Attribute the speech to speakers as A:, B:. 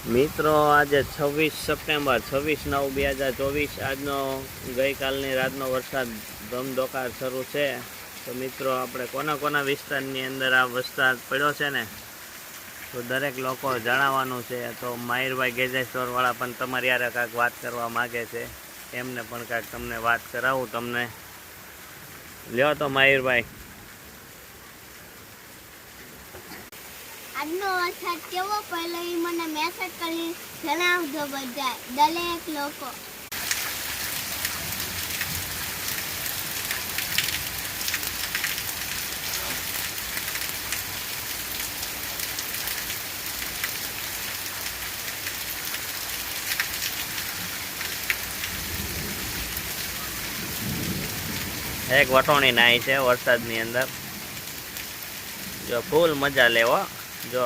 A: મિત્રો આજે 26 સપ્ટેમ્બર 26/9/2024 આજનો ગઈકાલની રાતનો વરસાદ ધમધોકાર શરૂ છે. તો મિત્રો આપણે કોના વિસ્તારની અંદર આ વરસાદ પડ્યો છે ને, તો દરેક લોકો જણાવવાનું છે. તો માહિરભાઈ ગેજેટ સ્ટોરવાળા પણ તમારી યારે કાંઈક વાત કરવા માગે છે, એમને પણ કાંઈક તમને વાત કરાવું તમને. લ્યો તો માહિરભાઈ.
B: આજનો વરસાદ કેવો પડ્યો એ મને મેસેજ કરી જણાવજો બધાય દરેક લોકો.
A: એક વટોણી નાઈ છે વરસાદની અંદર, જો ફૂલ મજા લેવો. જો